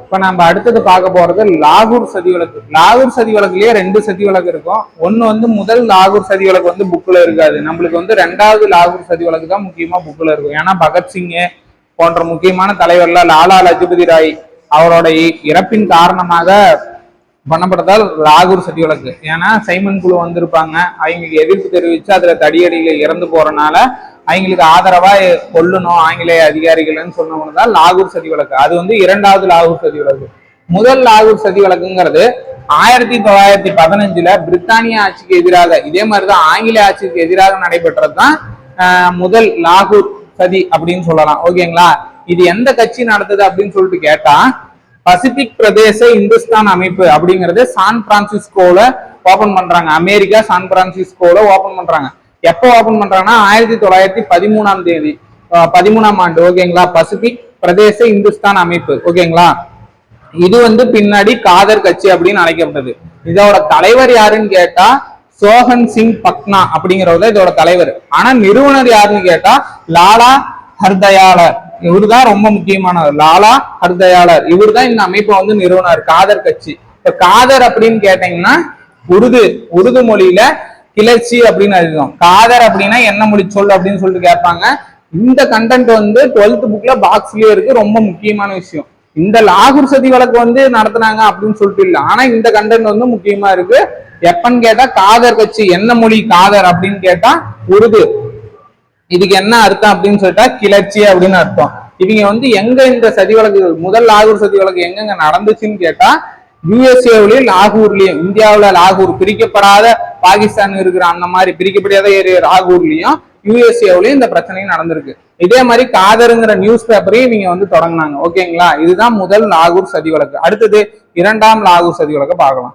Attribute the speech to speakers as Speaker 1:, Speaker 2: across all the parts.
Speaker 1: இப்ப நம்ம அடுத்தது பார்க்க போறது லாகூர் சதி வழக்கு. லாகூர் சதி வழக்குலயே 2 சதி வழக்கு இருக்கும். ஒன்னு வந்து முதல் லாகூர் சதி வழக்கு வந்து புக்ல இருக்காது. நம்மளுக்கு வந்து 2வது லாகூர் சதி வழக்கு தான் முக்கியமா புக்ல இருக்கும். ஏன்னா பகத்சிங் போன்ற முக்கியமான தலைவர்ல லாலா லஜபதி ராய் அவரோட இறப்பின் காரணமாக பண்ணப்படுறதால் லாகூர் சதி வழக்கு. ஏன்னா சைமன் குழு வந்திருப்பாங்க, அவங்களுக்கு எதிர்ப்பு தெரிவிச்சு அதுல தடியடியில இறந்து போறனால அவங்களுக்கு ஆதரவா கொல்லணும் ஆங்கிலேய அதிகாரிகள்னு சொன்னவங்கதான் லாகூர் சதி வழக்கு. அது வந்து 2வது லாகூர் சதி வழக்கு. முதல் லாகூர் சதி வழக்குங்கிறது 1915 பிரித்தானிய ஆட்சிக்கு எதிராக, இதே மாதிரிதான் ஆங்கிலேய ஆட்சிக்கு எதிராக நடைபெற்றதுதான் முதல் லாகூர் சதி அப்படின்னு சொல்லலாம். ஓகேங்களா? இது எந்த கட்சி நடத்துது அப்படின்னு சொல்லிட்டு கேட்டா, பசிபிக் பிரதேச இந்துஸ்தான் அமைப்பு அப்படிங்கறது சான் பிரான்சிஸ்கோல ஓபன் பண்றாங்க. அமெரிக்கா சான் பிரான்சிஸ்கோல ஓபன் பண்றாங்க. எப்போ ஓபன் பண்றாங்கன்னா 1913 ஆண்டு. ஓகேங்களா? பசிபிக் பிரதேச இந்துஸ்தான் அமைப்பு. ஓகேங்களா? இது வந்து பின்னாடி காதர் கட்சி அப்படின்னு அழைக்கப்பட்டது. இதோட தலைவர் யாருன்னு கேட்டா சோஹன் சிங் பக்னா அப்படிங்கிறவர் இதோட தலைவர். ஆனா நிறுவனர் யாருன்னு கேட்டா லாலா ஹர்தயாளர். இவருதான் ரொம்ப முக்கியமானவர். லாலா ஹர்தயாளர் இவர் தான் இந்த அமைப்பை வந்து நிறுவனர், காதர் கட்சி. இப்ப காதர் அப்படின்னு கேட்டீங்கன்னா உருது மொழியில கிளர்ச்சி அப்படின்னு அர்த்தம். காதர் அப்படின்னா என்ன மொழி சொல் அப்படின்னு சொல்லிட்டு கேட்பாங்க. இந்த கண்டென்ட் வந்து 12th புக்ல பாக்ஸ்லயே இருக்கு. ரொம்ப முக்கியமான விஷயம். இந்த லாகூர் சதி வழக்கு வந்து நடத்தினாங்க அப்படின்னு சொல்லிட்டு இல்லை, ஆனா இந்த கண்டென்ட் வந்து முக்கியமா இருக்கு. எப்பன்னு கேட்டா காதர் கட்சி என்ன மொழி காதர் அப்படின்னு கேட்டா உருது. இதுக்கு என்ன அர்த்தம் அப்படின்னு சொல்லிட்டா கிளர்ச்சி அப்படின்னு அர்த்தம். இவங்க வந்து எங்க இந்த சதி வழக்கு, முதல் லாகூர் சதி வழக்கு எங்கெங்க நடந்துச்சுன்னு கேட்டா யுஎஸ்ஏவிலையும் லாகூர்லயும், இந்தியாவில லாகூர் பிரிக்கப்படாத பாகிஸ்தான் இருக்கிற அந்த மாதிரி பிரிக்கப்படாத ஏரியா லாகூர்லயும் யுஎஸ்ஏவிலையும் இந்த பிரச்சனையும் நடந்திருக்கு. இதே மாதிரி காதருங்கிற நியூஸ் பேப்பரையும் இவங்க வந்து தொடங்கினாங்க. ஓகேங்களா? இதுதான் முதல் லாகூர் சதி வழக்கு. அடுத்தது 2ஆம் லாகூர் சதி வழக்கு பார்க்கலாம்.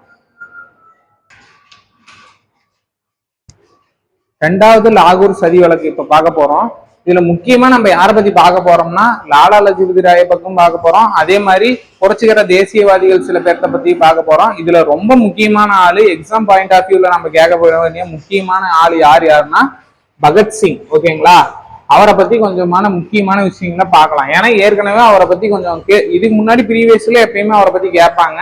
Speaker 1: 2வது லாகூர் சதி வழக்கு இப்ப பார்க்க போறோம். இதுல முக்கியமா நம்ம யாரை பத்தி பார்க்க போறோம்னா லாலா லஜபதி ராய பக்கம் பார்க்க போறோம். அதே மாதிரி புரட்சிகர தேசியவாதிகள் சில பேர்த்த பத்தி பார்க்க போறோம். இதுல ரொம்ப முக்கியமான ஆளு, எக்ஸாம் பாயிண்ட் ஆஃப் வியூல நம்ம கேட்க போக வேண்டிய முக்கியமான ஆளு யாருன்னா பகத்சிங். ஓகேங்களா? அவரை பத்தி கொஞ்சமான முக்கியமான விஷயங்களை பார்க்கலாம். ஏன்னா ஏற்கனவே அவரை பத்தி கொஞ்சம் இதுக்கு முன்னாடி ப்ரீவியஸ்ல எப்பயுமே அவரை பத்தி கேட்பாங்க.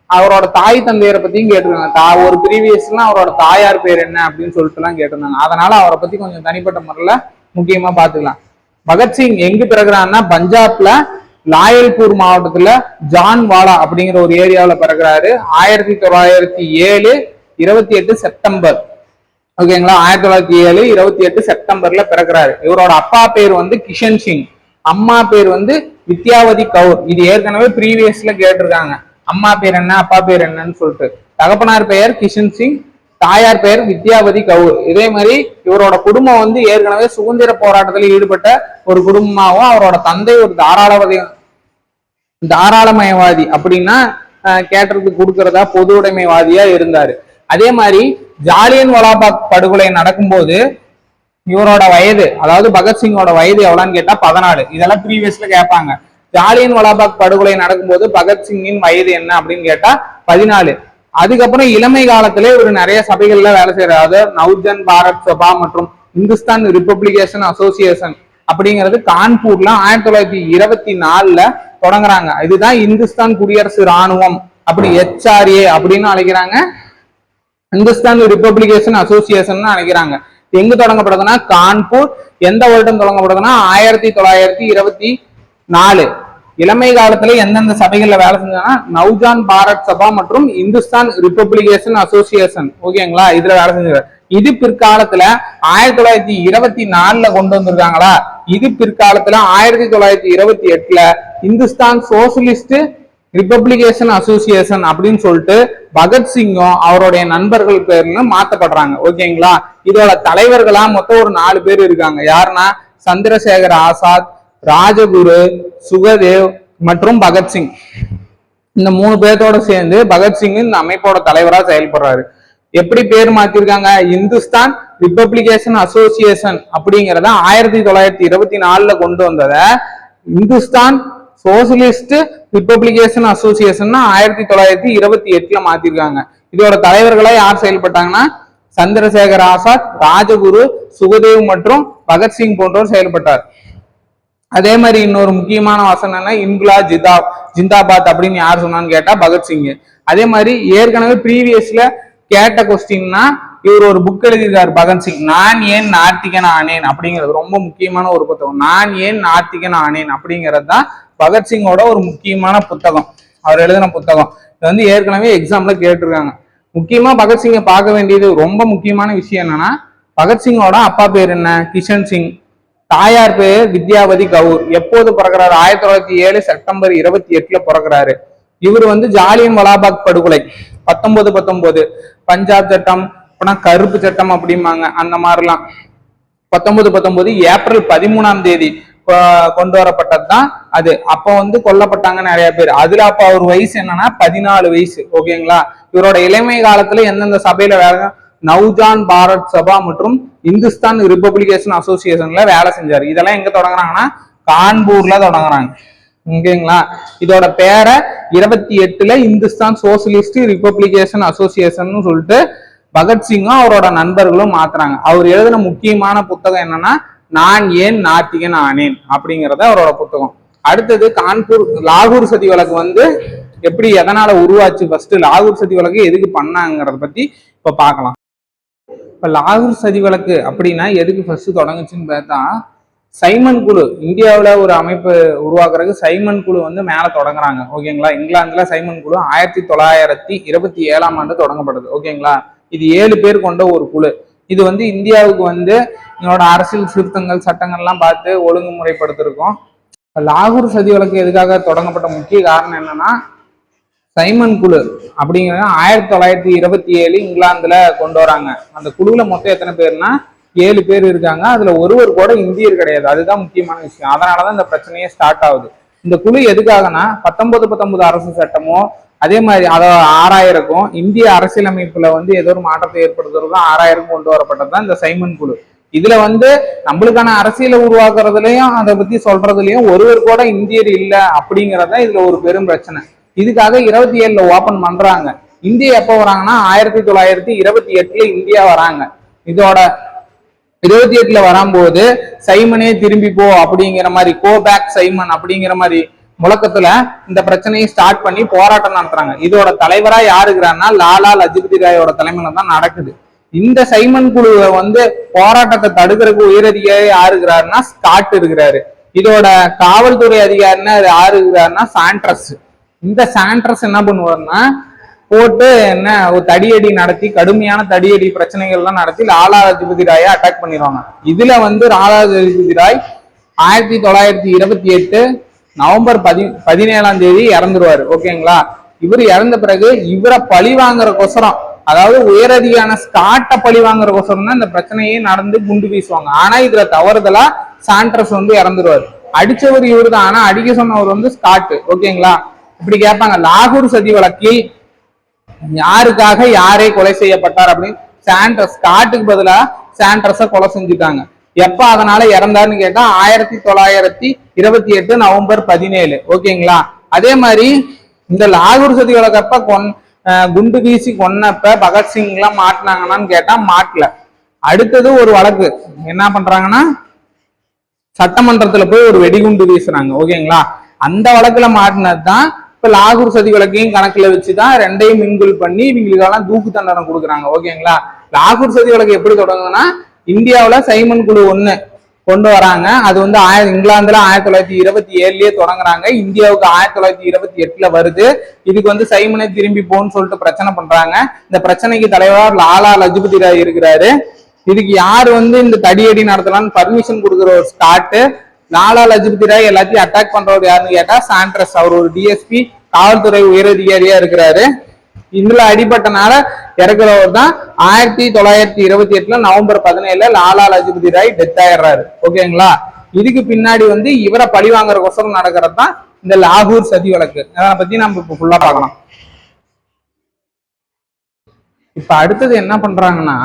Speaker 1: அவரோட தாய் தந்தையரை பத்தியும் கேட்டிருக்காங்க. ஒரு ப்ரீவியஸ்லாம் அவரோட தாயார் பேர் என்ன அப்படின்னு சொல்லிட்டு எல்லாம் கேட்டிருந்தாங்க. அதனால அவரை பத்தி கொஞ்சம் தனிப்பட்ட முறையில முக்கியமா பாத்துக்கலாம். பகத்சிங் எங்கு பிறகுறாருன்னா பஞ்சாப்ல லாயல்பூர் மாவட்டத்துல ஜான்வாலா அப்படிங்கிற ஒரு ஏரியாவில பிறகுறாரு. 1907 28 செப்டம்பர். ஓகேங்களா? 1907 28 செப்டம்பர்ல பிறகுறாரு. இவரோட அப்பா பேர் வந்து கிஷன் சிங், அம்மா பேர் வந்து வித்யாவதி கவுர். இது ஏற்கனவே ப்ரீவியஸ்ல கேட்டிருக்காங்க. அம்மா பேர் என்ன அப்பா பேர் என்னன்னு சொல்லிட்டு. தகப்பனார் பெயர் கிஷன் சிங், தாயார் பெயர் வித்யாவதி கவுர். இதே மாதிரி இவரோட குடும்பம் வந்து ஏற்கனவே சுதந்திர போராட்டத்தில் ஈடுபட்ட ஒரு குடும்பமாகவும், அவரோட தந்தை ஒரு தாராளமயவாதி அப்படின்னா கேட்டதுக்கு கொடுக்கறதா பொது உடைமைவாதியா இருந்தாரு. அதே மாதிரி ஜாலியன் வாலாபாக் படுகொலை நடக்கும்போது இவரோட வயது, அதாவது பகத்சிங்கோட வயது எவ்வளவுன்னு கேட்டா 14. இதெல்லாம் ப்ரீவியஸ்ல கேட்பாங்க. ஜாலியன் வாலாபாக் படுகொலை நடக்கும்போது பகத்சிங்கின் வயது என்ன அப்படின்னு கேட்டா 14. அதுக்கப்புறம் இளமை காலத்திலே இவர் நிறைய சபைகள்ல வேலை செய்யறாரு. அதாவது நவ்ஜன் பாரத் சபா மற்றும் இந்துஸ்தான் ரிப்பப்ளிகேஷன் அசோசியேஷன் அப்படிங்கிறது கான்பூர்ல 1924 தொடங்குறாங்க. இதுதான் இந்துஸ்தான் குடியரசு ராணுவம் அப்படி HRA அப்படின்னு அழைக்கிறாங்க. இந்துஸ்தான் ரிப்பப்ளிகேஷன் அசோசியேஷன் அழைக்கிறாங்க. எங்க தொடங்கப்படுதுன்னா கான்பூர். எந்த வருடம் தொடங்கப்படுதுன்னா 1924. இளமை காலத்துல எந்தெந்த சபைகள்ல வேலை செஞ்சாங்கன்னா நவ்ஜான் பாரத் சபா மற்றும் இந்துஸ்தான் ரிப்பப்ளிகேஷன் அசோசியேஷன். ஓகேங்களா? இதுல வேலை செஞ்சாரு. இது பிற்காலத்துல 1924 கொண்டு வந்திருக்காங்களா. இது பிற்காலத்துல 1928 இந்துஸ்தான் சோசியலிஸ்ட் ரிப்பப்ளிகேஷன் அசோசியேஷன் அப்படின்னு சொல்லிட்டு பகத்சிங்கும் அவருடைய நண்பர்கள் பேர்ல மாத்தப்படுறாங்க. ஓகேங்களா? இதோட தலைவர்களா மொத்தம் ஒரு 4 பேர் இருக்காங்க. யாருன்னா சந்திரசேகர் ஆசாத், ராஜகுரு, சுகதேவ் மற்றும் பகத்சிங். இந்த 3 பேர்த்தோட சேர்ந்து பகத்சிங் இந்த அமைப்போட தலைவரா செயல்படுறாரு. எப்படி பேர் மாத்திருக்காங்க? இந்துஸ்தான் ரிப்பப்ளிகேஷன் அசோசியேஷன் அப்படிங்கிறத 1924 கொண்டு வந்தத இந்துஸ்தான் சோசியலிஸ்ட் ரிப்பப்ளிகேஷன் அசோசியேஷன் 1928 மாத்திருக்காங்க. இதோட தலைவர்களா யார் செயல்பட்டாங்கன்னா சந்திரசேகர் ஆசாத், ராஜகுரு, சுகதேவ் மற்றும் பகத்சிங் போன்றோர் செயல்பட்டார். அதே மாதிரி இன்னொரு முக்கியமான வசனம்னா இன்குலா ஜிந்தாபாத் அப்படின்னு யார் சொன்னான்னு கேட்டா பகத்சிங். அதே மாதிரி ஏற்கனவே ப்ரீவியஸ்ல கேட்ட கொஸ்டின்னா இவர் ஒரு புக் எழுதியிருக்காரு பகத்சிங், நான் ஏன் நாத்திகன் ஆனேன் அப்படிங்கிறது ரொம்ப முக்கியமான ஒரு புத்தகம். நான் ஏன் நாத்திகன் ஆனேன் அப்படிங்கிறது தான் பகத்சிங்கோட ஒரு முக்கியமான புத்தகம், அவர் எழுதின புத்தகம். இது வந்து ஏற்கனவே எக்ஸாம்ல கேட்டிருக்காங்க. முக்கியமா பகத்சிங்கை பார்க்க வேண்டியது ரொம்ப முக்கியமான விஷயம் என்னன்னா, பகத்சிங்கோட அப்பா பேர் என்ன? கிஷன் சிங். தாயார் பேர் வித்யாவதி கவுர். எப்போது பிறகுறாரு? 1907 செப்டம்பர் 28 பிறகுறாரு. இவர் வந்து ஜாலியன் வாலாபாக் படுகொலை 1919 பஞ்சாப் சட்டம், கருப்பு சட்டம் அப்படிம்பாங்க, அந்த மாதிரிலாம் 1919 ஏப்ரல் 13 கொண்டு வரப்பட்டதுதான் அது. அப்ப வந்து கொல்லப்பட்டாங்க நிறைய பேர். அதுல அப்ப அவர் வயசு என்னன்னா 14 வயசு. ஓகேங்களா? இவரோட இளமை காலத்துல எந்தெந்த சபையில வேலை? நவ்ஜான் பாரத் சபா மற்றும் இந்துஸ்தான் ரிபப்ளிகேஷன் அசோசியேஷன்ல வேலை செஞ்சாரு. இதெல்லாம் எங்க தொடங்குறாங்கன்னா கான்பூர்ல தொடங்குறாங்க. ஓகேங்களா? இதோட பேரை 28 இந்துஸ்தான் சோசியலிஸ்ட் ரிபப்ளிகேஷன் அசோசியேஷன் சொல்லிட்டு பகத்சிங்கும் அவரோட நண்பர்களும் மாத்துறாங்க. அவர் எழுதின முக்கியமான புத்தகம் என்னன்னா நான் ஏன் நாத்திகன் ஆனேன் அப்படிங்கிறத அவரோட புத்தகம். அடுத்தது கான்பூர் லாகூர் சதி வழக்கு வந்து எப்படி எதனால உருவாச்சு, ஃபர்ஸ்ட் லாகூர் சதி வழக்கு எதுக்கு பண்ணாங்கிறத பத்தி இப்ப பார்க்கலாம். இப்ப லாகூர் சதி வழக்கு அப்படின்னா எதுக்கு ஃபர்ஸ்ட் தொடங்குச்சுன்னு பார்த்தா, சைமன் குழு இந்தியாவில் ஒரு அமைப்பு உருவாக்குறதுக்கு சைமன் குழு வந்து மேல தொடங்குறாங்க. ஓகேங்களா? இங்கிலாந்துல சைமன் குழு 1927 தொடங்கப்படுது. ஓகேங்களா? இது 7 பேர் கொண்ட ஒரு குழு. இது வந்து இந்தியாவுக்கு வந்து இதோட அரசியல் திருத்தங்கள் சட்டங்கள்லாம் பார்த்து ஒழுங்குமுறைப்படுத்திருக்கோம். லாகூர் சதி வழக்கு எதுக்காக தொடங்கப்பட்ட முக்கிய காரணம் என்னன்னா, சைமன் குழு அப்படிங்கிறது 1927 இங்கிலாந்துல கொண்டு வராங்க. அந்த குழுவுல மொத்தம் எத்தனை பேர்னா 7 பேர் இருக்காங்க. அதுல ஒருவர் கூட இந்தியர் கிடையாது. அதுதான் முக்கியமான விஷயம். அதனாலதான் இந்த பிரச்சனையே ஸ்டார்ட் ஆகுது. இந்த குழு எதுக்காகனா 1919 அரசு சட்டமோ அதே மாதிரி அதை 6000க்கும் இந்திய அரசியலமைப்புல வந்து ஏதோ ஒரு மாற்றத்தை ஏற்படுத்துறதுக்கும் 6000 கொண்டு வரப்பட்டதுதான் இந்த சைமன் குழு. இதுல வந்து நம்மளுக்கான அரசியலை உருவாக்குறதுலயும் அதை பத்தி சொல்றதுலயும் ஒருவர் கூட இந்தியர் இல்ல அப்படிங்கறத இதுல ஒரு பெரும் பிரச்சனை. இதுக்காக 27 ஓபன் பண்றாங்க. இந்தியா எப்ப வராங்கன்னா 1928 இந்தியா வராங்க. இதோட 28 வரும்போது சைமனே திரும்பி போ அப்படிங்கிற மாதிரி, கோ பேக் சைமன் அப்படிங்கிற மாதிரி முழக்கத்துல இந்த பிரச்சனையை ஸ்டார்ட் பண்ணி போராட்டம் நடத்துறாங்க. இதோட தலைவரா யாருக்கிறாருன்னா லாலா லஜபதி ராயோட தலைமையில தான் நடக்குது. இந்த சைமன் குழுவை வந்து போராட்டத்தை தடுக்கிறதுக்கு உயரதிகாரி யாருக்கிறாருன்னா ஸ்காட் இருக்கிறாரு. இதோட காவல்துறை அதிகாரின்னா யாரு இருக்கிறாருன்னா சாண்ட்ரஸ். இந்த சாண்ட்ரஸ் என்ன பண்ணுவாருன்னா போட்டு என்ன ஒரு தடியடி நடத்தி, கடுமையான தடியடி பிரச்சனைகள்லாம் நடத்தி லாலா லஜபதி ராயை அட்டாக் பண்ணிடுவாங்க. இதுல வந்து லாலா லஜபதி ராய் 1928 நவம்பர் 17 இறந்துருவாரு. ஓகேங்களா? இவர் இறந்த பிறகு இவரை பழி வாங்குறக்கோசரம், அதாவது உயரதியான ஸ்காட்டை பழி வாங்குறக்கோசரம் தான் இந்த பிரச்சனையே நடந்து குண்டு வீசுவாங்க. ஆனா இதுல தவறுதலா சாண்ட்ரஸ் வந்து இறந்துருவாரு. அடிச்சவர் இவரு தான், ஆனா அடிக்க சொன்னவர் வந்து ஸ்காட். ஓகேங்களா? இப்படி கேட்பாங்க, லாகூர் சதி வழக்கில் யாருக்காக யாரே கொலை செய்யப்பட்டார் அப்படின்னு சாண்ட்ரஸ், ஸ்காட்டுக்கு பதிலா சாண்ட்ரஸ கொலை செஞ்சுட்டாங்க. எப்ப அதனால இறந்தாருன்னு கேட்டா 1928 நவம்பர் 17. ஓகேங்களா? அதே மாதிரி இந்த லாகூர் சதி வழக்கப்ப குண்டு வீசி கொன்னப்ப பகத்சிங் எல்லாம் மாட்டினாங்கன்னு கேட்டா மாட்டல. அடுத்தது ஒரு வழக்கு என்ன பண்றாங்கன்னா, சட்டமன்றத்துல போய் ஒரு வெடிகுண்டு வீசுறாங்க. ஓகேங்களா? அந்த வழக்குல மாட்டினதுதான் இப்ப லாகூர் சதி வழக்கையும் கணக்குல வச்சுதான் ரெண்டையும் மிங்குல் பண்ணி இவங்களுக்கெல்லாம் தூக்கு தண்டனை கொடுக்குறாங்க. ஓகேங்களா? லாகூர் சதி வழக்கு எப்படி தொடங்குதுன்னா, இந்தியாவில சைமன் குழு 1 கொண்டு வராங்க. அது வந்து இங்கிலாந்துல 1927 தொடங்குறாங்க. இந்தியாவுக்கு 1928 வருது. இதுக்கு வந்து சைமனே திரும்பி போன்னு சொல்லிட்டு பிரச்சனை பண்றாங்க. இந்த பிரச்சனைக்கு தலைவர் லாலா லஜபதி ராய் இருக்கிறாரு. இதுக்கு யாரு வந்து இந்த தடியடி நடத்தலாம்னு பர்மிஷன் கொடுக்குற ஒரு ஸ்காட்டு. லாலா லஜபதி ராய் எல்லாத்தையும் அட்டாக் பண்றவர் யாருன்னு கேட்டா சாண்ட்ரஸ். அவர் ஒரு டிஎஸ்பி, காவல்துறை உயரதிகாரியா இருக்கிறாரு. இதுல அடிபட்டனால இறக்குறவர் தான் 1928 நவம்பர் 17 லாலா லஜபதி ராய் டெத் ஆயிடுறாரு. ஓகேங்களா? இதுக்கு பின்னாடி வந்து இவரை பழி வாங்குற கொசரம் நடக்கிறது தான் இந்த லாகூர் சதி வழக்கு. அதை பத்தி நம்ம இப்ப ஃபுல்லா பார்க்கலாம். இப்ப அடுத்தது என்ன பண்றாங்கன்னா,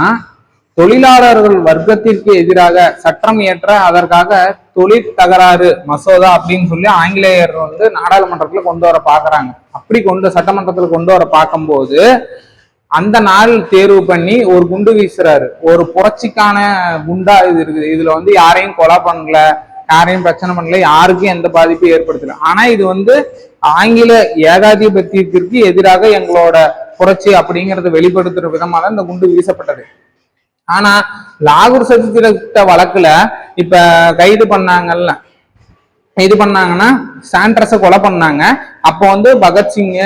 Speaker 1: தொழிலாளர்கள் வர்க்கத்திற்கு எதிராக சட்டம் இயற்ற அதற்காக தொழிற் தகராறு மசோதா அப்படின்னு சொல்லி ஆங்கிலேயர் வந்து நாடாளுமன்றத்துல கொண்டு வர பாக்குறாங்க. அப்படி சட்டமன்றத்துல கொண்டு வர பார்க்கும்போது அந்த நாள் தேர்வு பண்ணி ஒரு குண்டு வீசுறாரு. ஒரு புரட்சிக்கான குண்டா இது இருக்குது. இதுல வந்து யாரையும் கொலை பண்ணல, யாரையும் பிரச்சனை பண்ணல, யாருக்கும் எந்த பாதிப்பும் ஏற்படுத்தல. ஆனா இது வந்து ஆங்கில ஏகாதிபத்தியத்திற்கு எதிராக எங்களோட புரட்சி அப்படிங்கறத வெளிப்படுத்துற விதமா தான் இந்த குண்டு வீசப்பட்டது. ஆனா லாகூர் சதித்திட்ட வழக்குல இப்ப கைது பண்ணாங்கல்ல, இது பண்ணாங்கன்னா சாண்ட்ரஸை கொலை பண்ணாங்க. அப்போ வந்து பகத்சிங்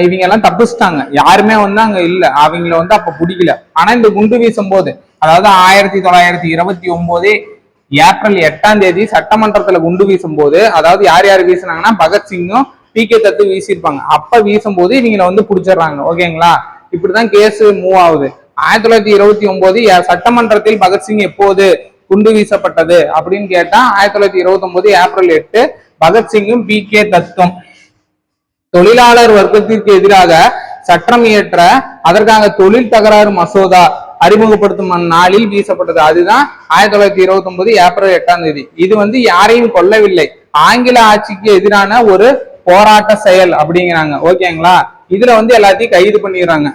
Speaker 1: இவங்க எல்லாம் தப்பிச்சிட்டாங்க, யாருமே வந்து அங்க இல்ல, அவங்கள வந்து அப்ப பிடிக்கல. ஆனா இந்த குண்டு வீசும் போது, அதாவது 1929 ஏப்ரல் 8 சட்டமன்றத்துல குண்டு வீசும் போது, அதாவது யார் யார் வீசினாங்கன்னா பகத்சிங்கும் PK தத்து வீசியிருப்பாங்க. அப்ப வீசும் போது இவங்களை வந்து பிடிச்சிடுறாங்க. ஓகேங்களா, இப்படிதான் கேஸ் மூவ் ஆகுது. 1929 சட்டமன்றத்தில் பகத்சிங் எப்போது குண்டு வீசப்பட்டது அப்படின்னு கேட்டா 1929 ஏப்ரல் 8 பகத்சிங்கும் PK தத்தும் தொழிலாளர் வர்க்கத்திற்கு எதிராக சட்டம் இயற்ற அதற்காக தொழில் தகராறு மசோதா அறிமுகப்படுத்தும் நாளில் வீசப்பட்டது. அதுதான் 1929 ஏப்ரல் 8. இது வந்து யாரையும் கொல்லவில்லை, ஆங்கில ஆட்சிக்கு எதிரான ஒரு போராட்ட செயல் அப்படிங்கிறாங்க. ஓகேங்களா, இதுல வந்து எல்லாத்தையும் கைது பண்ணிடுறாங்க.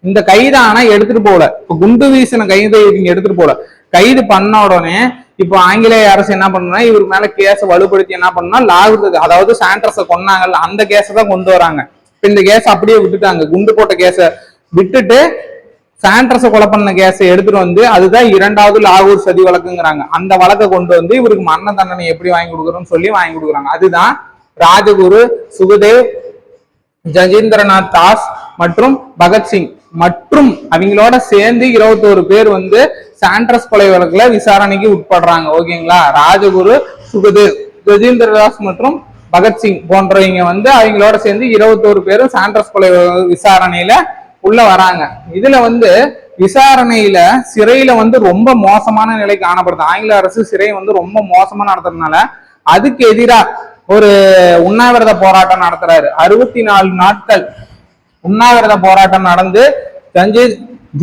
Speaker 1: இந்த கைது ஆனா எடுத்துட்டு போல, இப்ப குண்டு வீசின கைதை இவங்க எடுத்துட்டு போல. கைது பண்ண உடனே இப்போ ஆங்கிலேய அரசு என்ன பண்ணுனா இவருக்கு மேல கேஸ வலுப்படுத்தி என்ன பண்ணா லாகூர், அதாவது சாண்ட்ரஸை கொன்னாங்கல்ல அந்த கேஸை தான் கொண்டு வராங்க. இந்த கேஸ் அப்படியே விட்டுட்டாங்க, குண்டு போட்ட கேஸ விட்டுட்டு சாண்ட்ரஸை கொலை பண்ண கேஸை எடுத்துட்டு வந்து அதுதான் 2வது லாகூர் சதி வழக்குங்கிறாங்க. அந்த வழக்கை கொண்டு வந்து இவருக்கு மரண தண்டனை எப்படி வாங்கி கொடுக்குறோம்னு சொல்லி வாங்கி கொடுக்குறாங்க. அதுதான் ராஜகுரு, சுகதேவ், ஜதீந்திரநாத் தாஸ் மற்றும் பகத்சிங் மற்றும் அவங்களோட சேர்ந்து 21 பேர் வந்து சாண்ட்ரஸ் கொலை வழக்குல விசாரணைக்கு உட்படுறாங்க. ஓகேங்களா, ராஜகுரு, சுகதேவ், ஜதீந்திரதாஸ் மற்றும் பகத்சிங் போன்றவங்க வந்து அவங்களோட சேர்ந்து 21 பேரும் சாண்ட்ரஸ் கொலை விசாரணையில உள்ள வராங்க. இதுல வந்து விசாரணையில சிறையில வந்து ரொம்ப மோசமான நிலை காணப்படுது. ஆங்கில அரசு சிறையை வந்து ரொம்ப மோசமா நடத்துறதுனால அதுக்கு எதிராக ஒரு உண்ணாவிரத போராட்டம் நடத்துறாரு. 64 நாட்கள் உண்ணாவிரத போராட்டம் நடந்து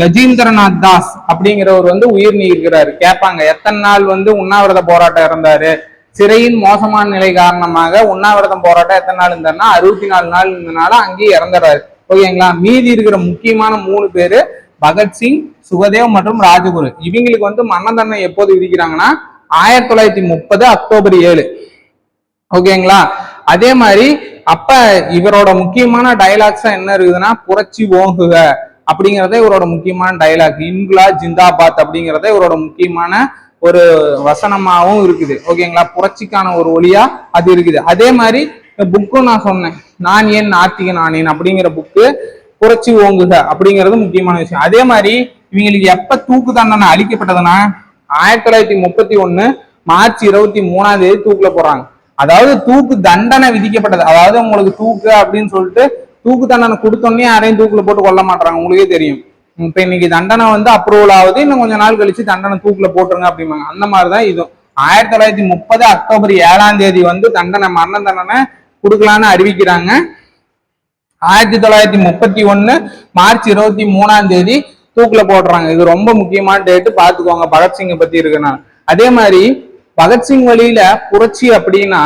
Speaker 1: ஜதீந்திரநாத் தாஸ் அப்படிங்கிறவர் வந்து உயிர் நீக்கிறாரு. கேட்பாங்க எத்தனை நாள் வந்து உண்ணாவிரத போராட்டம் இருந்தாரு, சிறையின் மோசமான நிலை காரணமாக உண்ணாவிரதம் போராட்டம் எத்தனை நாள் இருந்தாருன்னா 64 நாள் இருந்தனால அங்கேயே இறந்துறாரு. ஓகேங்களா, மீதி இருக்கிற முக்கியமான 3 பேரு பகத்சிங், சுகதேவ் மற்றும் ராஜகுரு, இவங்களுக்கு வந்து மரண தண்டனை எப்போது விதிக்கிறாங்கன்னா 1930 அக்டோபர் 7. ஓகேங்களா, அதே மாதிரி அப்ப இவரோட முக்கியமான டைலாக்ஸ் என்ன இருக்குதுன்னா புரட்சி ஓங்குக அப்படிங்கறத இவரோட முக்கியமான டைலாக், இன்குலா ஜிந்தாபாத் அப்படிங்கறத இவரோட முக்கியமான ஒரு வசனமாவும் இருக்குது. ஓகேங்களா, புரட்சிக்கான ஒரு ஒளியா அது இருக்குது. அதே மாதிரி புக்கும் நான் சொன்னேன், நான் ஏன் நாத்திகன் ஆனேன் அப்படிங்கிற புக்கு புரட்சி ஓங்குக அப்படிங்கிறது முக்கியமான விஷயம். அதே மாதிரி இவங்களுக்கு எப்ப தூக்கு தண்டனை அளிக்கப்பட்டதுன்னா 1931 மார்ச் 23 தூக்குல போறாங்க. அதாவது தூக்கு தண்டனை விதிக்கப்பட்டது, அதாவது உங்களுக்கு தூக்கு அப்படின்னு சொல்லிட்டு தூக்கு தண்டனை கொடுத்தோன்னே யாரையும் தூக்குல போட்டு கொல்ல மாட்டாங்க, உங்களுக்கே தெரியும். இப்ப இன்னைக்கு தண்டனை வந்து அப்ரூவல் ஆகுது, இன்னும் கொஞ்ச நாள் கழிச்சு தண்டனை தூக்குல போட்டுருங்க அப்படிம்பாங்க. அந்த மாதிரிதான் இதுவும் 1930 அக்டோபர் 7 வந்து தண்டனை மரண தண்டனை கொடுக்கலான்னு அறிவிக்கிறாங்க. 1931 மார்ச் 23 தூக்குல போடுறாங்க. இது ரொம்ப முக்கியமான டேட்டு, பாத்துக்கோங்க பகத்சிங்கை பத்தி இருக்குன்னா. அதே மாதிரி பகத்சிங் வழியில புரட்சி அப்படின்னா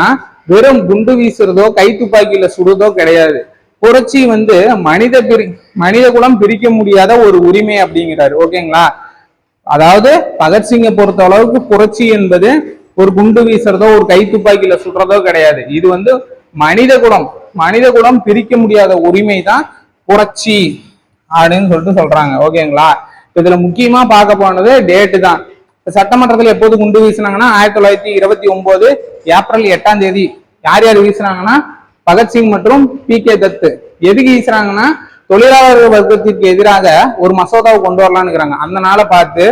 Speaker 1: வெறும் குண்டு வீசுறதோ கை துப்பாக்கியில சுடுறதோ கிடையாது. புரட்சி வந்து மனித குலம் பிரிக்க முடியாத ஒரு உரிமை அப்படிங்கிறாரு. ஓகேங்களா, அதாவது பகத்சிங்கை பொறுத்த அளவுக்கு புரட்சி என்பது ஒரு குண்டு வீசுறதோ ஒரு கை துப்பாக்கியில சுடுறதோ கிடையாது. இது வந்து மனித குலம் பிரிக்க முடியாத உரிமை தான் புரட்சி அப்படின்னு சொல்லிட்டு சொல்றாங்க. ஓகேங்களா, இதுல முக்கியமா பார்க்க போனது டேட்டு தான். சட்டமன்றத்தில் எப்போது குண்டு வீசினாங்கன்னா 1929 ஏப்ரல் 8 யார் யார் வீசுறாங்கன்னா பகத்சிங் மற்றும் PK தத்து. எதுக்கு வீசுறாங்கன்னா தொழிலாளர் வர்க்கத்திற்கு எதிராக ஒரு மசோதாவை கொண்டு வரலான்னு அந்த நாளை பார்த்து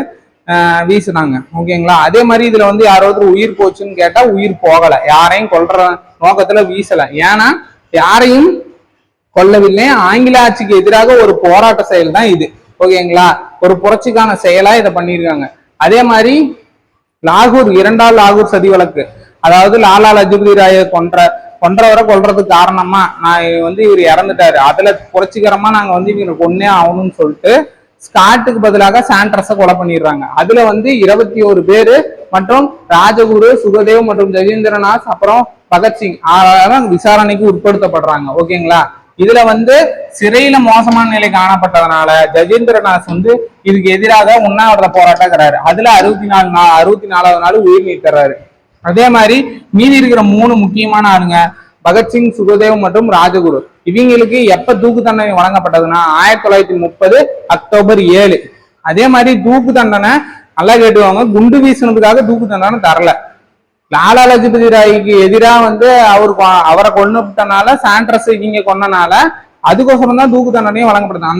Speaker 1: வீசுனாங்க. ஓகேங்களா, அதே மாதிரி இதுல வந்து யாராவது உயிர் போச்சுன்னு கேட்டா உயிர் போகல, யாரையும் கொல்ற நோக்கத்துல வீசல. ஏன்னா யாரையும் கொல்லவில்லை, ஆங்கில ஆட்சிக்கு எதிராக ஒரு போராட்ட செயல் தான் இது. ஓகேங்களா, ஒரு புரட்சிக்கான செயலா இதை பண்ணியிருக்காங்க. அதே மாதிரி லாகூர் 2வது லாகூர் சதி வழக்கு, அதாவது லாலா லஜபதி ராயை கொன்றவரை கொல்றதுக்கு காரணமா நான் வந்து இவர் இறந்துட்டாரு, அதுல புரட்சிகரமா நாங்க வந்து இவங்க கொன்னே ஆகணும்னு சொல்லிட்டு ஸ்காட்டுக்கு பதிலாக சாண்ட்ரஸை கொலை பண்ணிடுறாங்க. அதுல வந்து 21 பேரு மற்றும் ராஜகுரு, சுகதேவ் மற்றும் ஜதீந்திரநாத் அப்புறம் பகத்சிங் விசாரணைக்கு உட்படுத்தப்படுறாங்க. ஓகேங்களா, இதுல வந்து சிறையில மோசமான நிலை காணப்பட்டதுனால ஜதீந்திரநாத் வந்து இதுக்கு எதிராக உண்ணாவிரத போராட்டங்கிறாரு. அதுல 64வது நாள் உயிர் நீக்கிறாரு. அதே மாதிரி மீதி இருக்கிற 3 முக்கியமான ஆளுங்க பகத்சிங், சுகதேவ் மற்றும் ராஜகுரு. இவங்களுக்கு எப்ப தூக்கு தண்டனை வழங்கப்பட்டதுன்னா 1930 அக்டோபர் 7. அதே மாதிரி தூக்கு தண்டனை நல்லா கேட்டுவாங்க, குண்டு வீசினதுக்காக தூக்கு தண்டனை தரல. லாலா லஜபதி ராய்க்கு எதிராக அவரை கொண்டுட்டனால, சாண்ட்ரஸ் இவங்க கொண்டனால அதுக்கோசரம் தான் தூக்கு தண்டனையும் வழங்கப்படுது.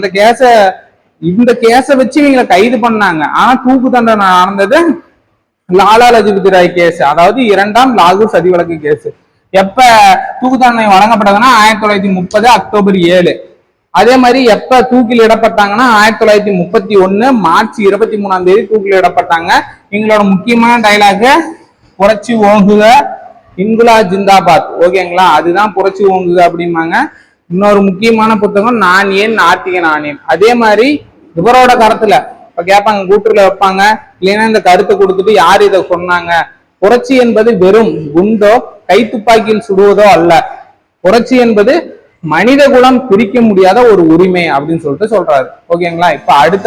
Speaker 1: இந்த கேஸை வச்சு இவங்களை கைது பண்ணாங்க. ஆனா தூக்கு தண்டனை நடந்தது லாலா லஜபதி ராய் கேஸ், அதாவது 2ஆம் லாகூர் சதி வழக்கு கேஸ். எப்ப தூக்கு தண்டனை வழங்கப்பட்டதுன்னா 1930 அக்டோபர் 7. அதே மாதிரி எப்ப தூக்கில் இடப்பட்டாங்கன்னா 1931 மார்ச் 23ஆம் தேதி தூக்கில் இடப்பட்டாங்க. எங்களோட முக்கியமான டைலாக் புரட்சி ஓங்குக இன்குலா ஜிந்தாபாத். ஓகேங்களா, அதுதான் புரட்சி ஓங்குக அப்படிம்பாங்க. இன்னொரு முக்கியமான புத்தகம் நான் ஏன் நாத்திகன் ஆனேன். அதே மாதிரி இவரோட கருத்துல இப்ப கேட்பாங்க, கூட்டுல வைப்பாங்க, இல்லைன்னா இந்த கருத்தை கொடுத்துட்டு யார் இதை சொன்னாங்க, புரட்சி என்பது வெறும் குண்டோ கைத்துப்பாக்கியில் சுடுவதோ அல்ல, புரட்சி என்பது மனித குலம் பிரிக்க முடியாத ஒரு உரிமை அப்படின்னு சொல்லிட்டு சொல்றாரு. ஓகேங்களா, இப்ப அடுத்த